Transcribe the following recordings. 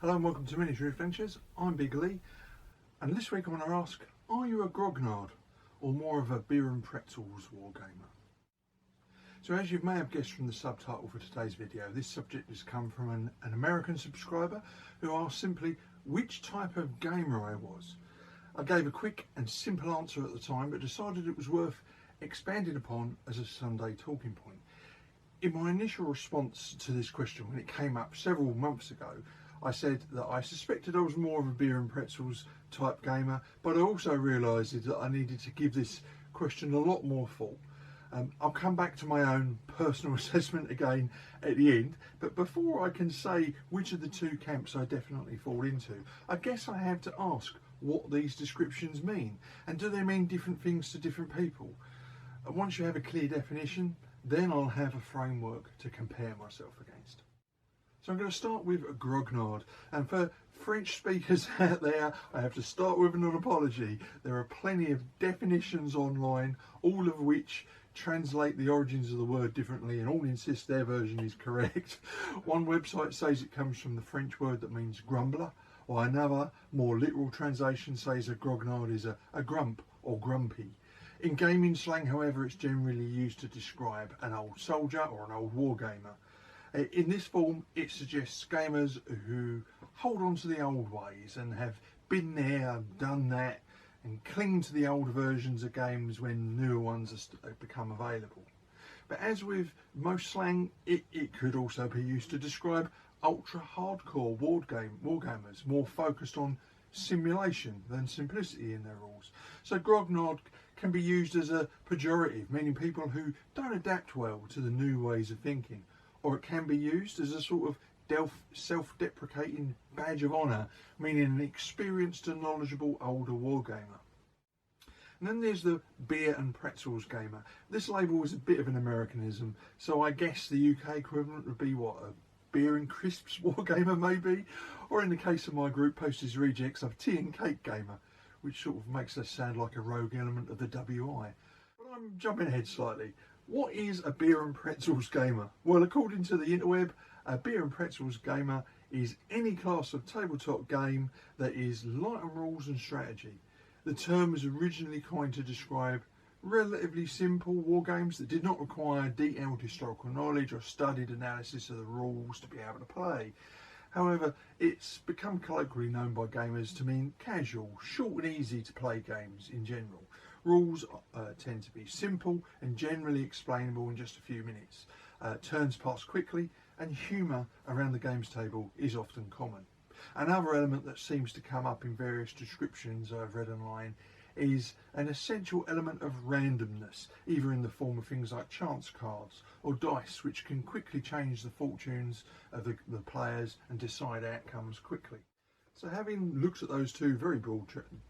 Hello and welcome to Miniature Adventures. I'm Big Lee, and this week I want to ask, are you a Grognard or more of a Beer and Pretzels wargamer? So as you may have guessed from the subtitle for today's video, this subject has come from an American subscriber who asked simply which type of gamer I was. I gave a quick and simple answer at the time, but decided it was worth expanding upon as a Sunday talking point. In my initial response to this question when it came up several months ago, I said that I suspected I was more of a Beer and Pretzels type gamer, but I also realised that I needed to give this question a lot more thought. I'll come back to my own personal assessment again at the end, but before I can say which of the two camps I definitely fall into, I guess I have to ask what these descriptions mean, and do they mean different things to different people? And once you have a clear definition, then I'll have a framework to compare myself against. So I'm going to start with a Grognard, and for French speakers out there, I have to start with an apology. There are plenty of definitions online, all of which translate the origins of the word differently and all insist their version is correct. One website says it comes from the French word that means grumbler, while another, more literal translation says a Grognard is a grump or grumpy. In gaming slang, however, it's generally used to describe an old soldier or an old wargamer. In this form, it suggests gamers who hold on to the old ways and have been there, done that, and cling to the old versions of games when newer ones have become available. But as with most slang, it could also be used to describe ultra hardcore wargamers, more focused on simulation than simplicity in their rules. So Grognard can be used as a pejorative, meaning people who don't adapt well to the new ways of thinking. Or it can be used as a sort of self-deprecating badge of honour, meaning an experienced and knowledgeable older wargamer. And then there's the Beer and Pretzels gamer. This label is a bit of an Americanism, so I guess the UK equivalent would be what, a Beer and Crisps wargamer maybe? Or in the case of my group Postage Rejects, a tea and cake gamer, which sort of makes us sound like a rogue element of the WI. But I'm jumping ahead slightly. What is a Beer and Pretzels gamer? Well, according to the interweb, a Beer and Pretzels gamer is any class of tabletop game that is light on rules and strategy. The term was originally coined to describe relatively simple war games that did not require detailed historical knowledge or studied analysis of the rules to be able to play. However, it's become colloquially known by gamers to mean casual, short and easy to play games in general. Rules tend to be simple and generally explainable in just a few minutes. Turns pass quickly, and humour around the games table is often common. Another element that seems to come up in various descriptions I've read online is an essential element of randomness, either in the form of things like chance cards or dice, which can quickly change the fortunes of the players and decide outcomes quickly. So having looked at those two very broad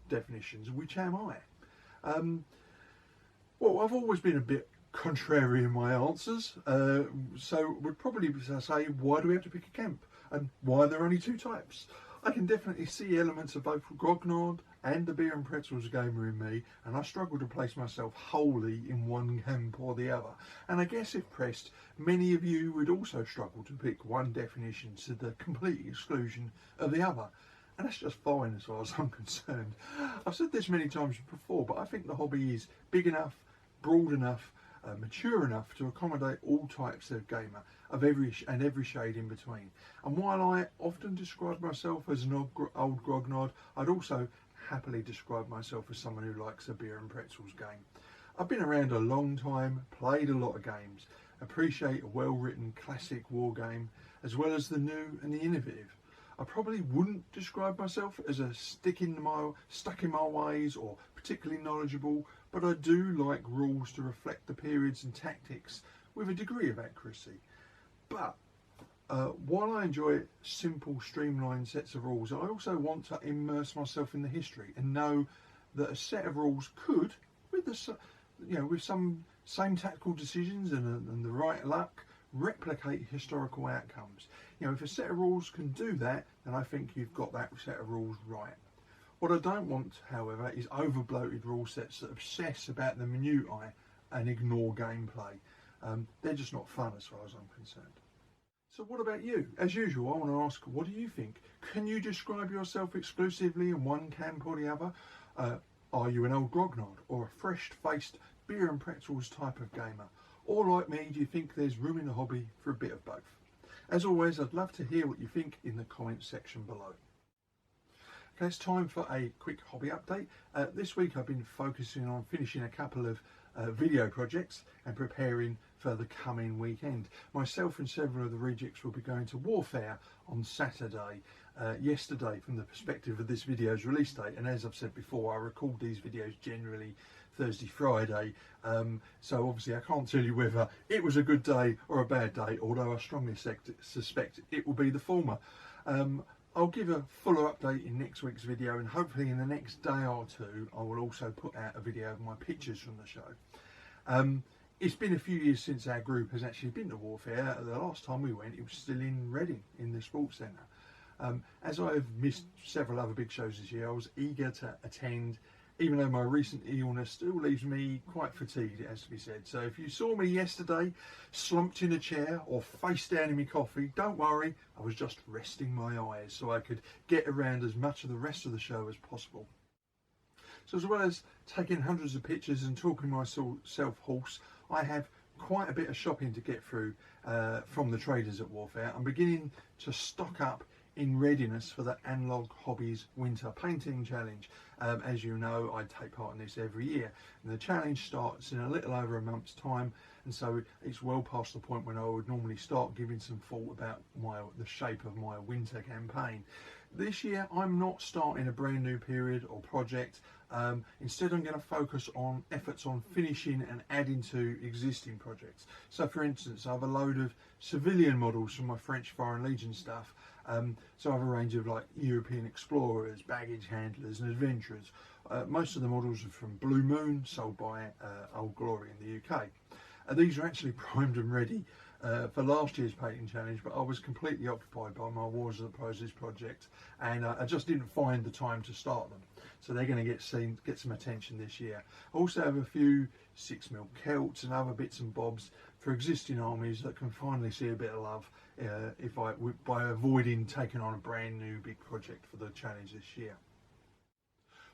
definitions, which am I? Well, I've always been a bit contrary in my answers, so would probably say, why do we have to pick a camp? And why are there only two types? I can definitely see elements of both Grognard and the Beer and Pretzels gamer in me, and I struggle to place myself wholly in one camp or the other. And I guess if pressed, many of you would also struggle to pick one definition to the complete exclusion of the other. And that's just fine as far as I'm concerned. I've said this many times before, but I think the hobby is big enough, broad enough, mature enough to accommodate all types of gamer of every shade in between. And while I often describe myself as an old Grognard, I'd also happily describe myself as someone who likes a Beer and Pretzels game. I've been around a long time, played a lot of games, appreciate a well-written classic war game, as well as the new and the innovative. I probably wouldn't describe myself as a stuck in my ways or particularly knowledgeable, but I do like rules to reflect the periods and tactics with a degree of accuracy. But while I enjoy simple, streamlined sets of rules, I also want to immerse myself in the history and know that a set of rules could, with some same tactical decisions and the right luck, replicate historical outcomes. If a set of rules can do that, then I think you've got that set of rules right. What I don't want, however, is over-bloated rule sets that obsess about the minutiae and ignore gameplay. They're just not fun as far as I'm concerned. So what about you? As usual, I want to ask, what do you think? Can you describe yourself exclusively in one camp or the other? Are you an old Grognard or a fresh-faced Beer and Pretzels type of gamer? Or like me, do you think there's room in the hobby for a bit of both? As always, I'd love to hear what you think in the comments section below. Okay, it's time for a quick hobby update. This week I've been focusing on finishing a couple of video projects and preparing for the coming weekend. Myself and several of the rejects will be going to Warfare on Saturday, yesterday from the perspective of this video's release date, and as I've said before, I record these videos generally Thursday, Friday, so obviously I can't tell you whether it was a good day or a bad day, although I strongly suspect it will be the former. I'll give a fuller update in next week's video, and hopefully in the next day or two I will also put out a video of my pictures from the show. It's been a few years since our group has actually been to Warfare. The last time we went, it was still in Reading in the sports centre. As I have missed several other big shows this year, I was eager to attend, even though my recent illness still leaves me quite fatigued, it has to be said. So if you saw me yesterday slumped in a chair or face down in my coffee, don't worry, I was just resting my eyes so I could get around as much of the rest of the show as possible. So as well as taking hundreds of pictures and talking myself hoarse, I have quite a bit of shopping to get through from the traders at Warfare. I'm beginning to stock up in readiness for the Analog Hobbies Winter Painting Challenge. As you know, I take part in this every year, and the challenge starts in a little over a month's time, and so it's well past the point when I would normally start giving some thought about the shape of my winter campaign. This year I'm not starting a brand new period or project. Instead I'm going to focus on efforts on finishing and adding to existing projects. So for instance, I have a load of civilian models from my French Foreign Legion stuff. So I have a range of like European explorers, baggage handlers and adventurers. Most of the models are from Blue Moon, sold by Old Glory in the UK. These are actually primed and ready for last year's painting challenge, but I was completely occupied by my Wars of the Prizes project, and I just didn't find the time to start them. So they're going to get some attention this year. I also have a few 6mm Celts and other bits and bobs for existing armies that can finally see a bit of love by avoiding taking on a brand new big project for the challenge this year.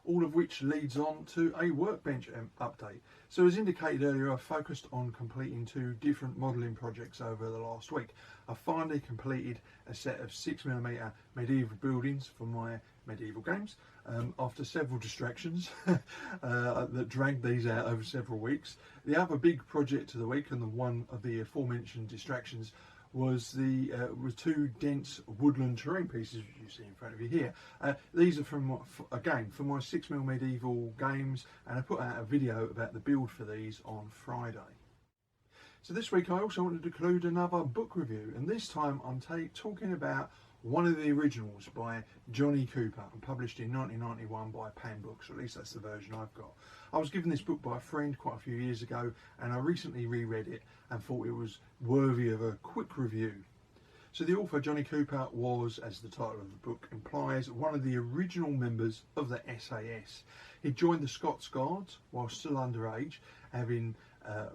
All of which leads on to a Workbench update. So as indicated earlier, I focused on completing 2 different modelling projects over the last week. I finally completed a set of 6mm medieval buildings for my medieval games after several distractions that dragged these out over several weeks. The other big project of the week, and the one of the aforementioned distractions, was the 2 dense woodland terrain pieces you see in front of you here. These are from my 6mm medieval games, and I put out a video about the build for these on Friday. So this week I also wanted to include another book review, and this time I'm talking about one of the originals by Johnny Cooper and published in 1991 by Pan Books, or at least that's the version I've got. I was given this book by a friend quite a few years ago, and I recently reread it and thought it was worthy of a quick review. So the author Johnny Cooper was, as the title of the book implies, one of the original members of the SAS. He joined the Scots Guards while still underage, having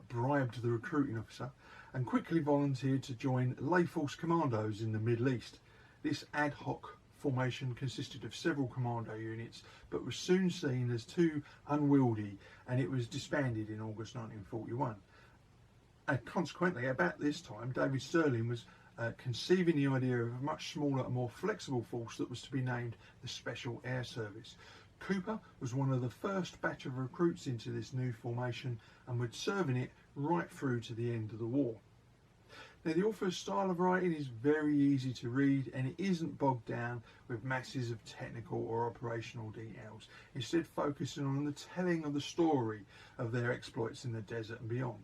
bribed the recruiting officer, and quickly volunteered to join Lay Force Commandos in the Middle East. This ad hoc formation consisted of several commando units, but was soon seen as too unwieldy, and it was disbanded in August 1941. And consequently, about this time, David Stirling was conceiving the idea of a much smaller and more flexible force that was to be named the Special Air Service. Cooper was one of the first batch of recruits into this new formation and would serve in it right through to the end of the war. Now, the author's style of writing is very easy to read, and it isn't bogged down with masses of technical or operational details, instead focusing on the telling of the story of their exploits in the desert and beyond.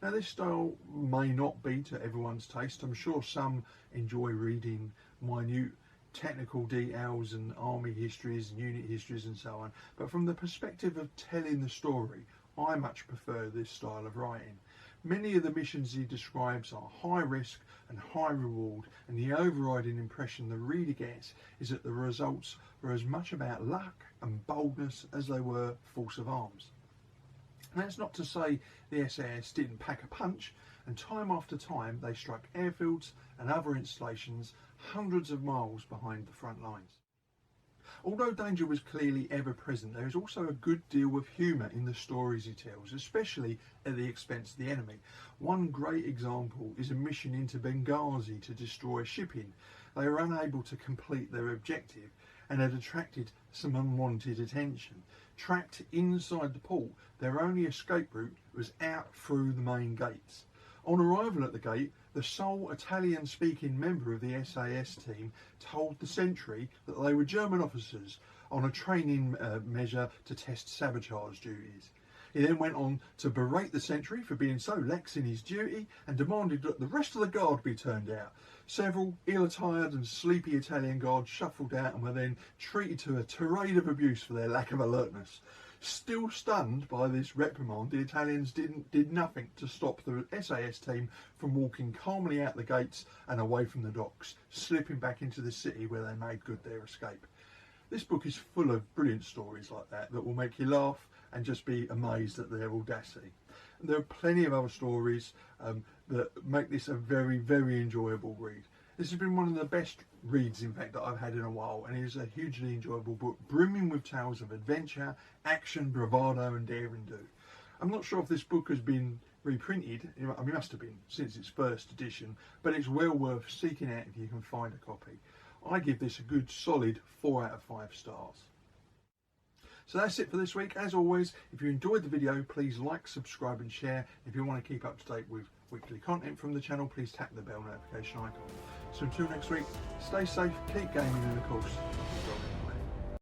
Now, this style may not be to everyone's taste. I'm sure some enjoy reading minute technical details and army histories and unit histories and so on, but from the perspective of telling the story, I much prefer this style of writing. Many of the missions he describes are high risk and high reward, and the overriding impression the reader gets is that the results were as much about luck and boldness as they were force of arms. And that's not to say the SAS didn't pack a punch, and time after time they struck airfields and other installations hundreds of miles behind the front lines. Although danger was clearly ever present, there is also a good deal of humour in the stories he tells, especially at the expense of the enemy. One great example is a mission into Benghazi to destroy shipping. They were unable to complete their objective and had attracted some unwanted attention. Trapped inside the port, their only escape route was out through the main gates. On arrival at the gate, the sole Italian-speaking member of the SAS team told the sentry that they were German officers on a training measure to test sabotage duties. He then went on to berate the sentry for being so lax in his duty and demanded that the rest of the guard be turned out. Several ill-attired and sleepy Italian guards shuffled out and were then treated to a tirade of abuse for their lack of alertness. Still stunned by this reprimand, the Italians did nothing to stop the SAS team from walking calmly out the gates and away from the docks, slipping back into the city where they made good their escape. This book is full of brilliant stories like that will make you laugh and just be amazed at their audacity. And there are plenty of other stories that make this a very, very enjoyable read. This has been one of the best reads, in fact, that I've had in a while, and it is a hugely enjoyable book, brimming with tales of adventure, action, bravado and daring do. I'm not sure if this book has been reprinted. I mean, it must have been since its first edition, but it's well worth seeking out if you can find a copy. I give this a good solid 4 out of 5 stars. So that's it for this week. As always, if you enjoyed the video, please like, subscribe and share. If you want to keep up to date with weekly content from the channel, please tap the bell notification icon. So until next week, stay safe, keep gaming and of course,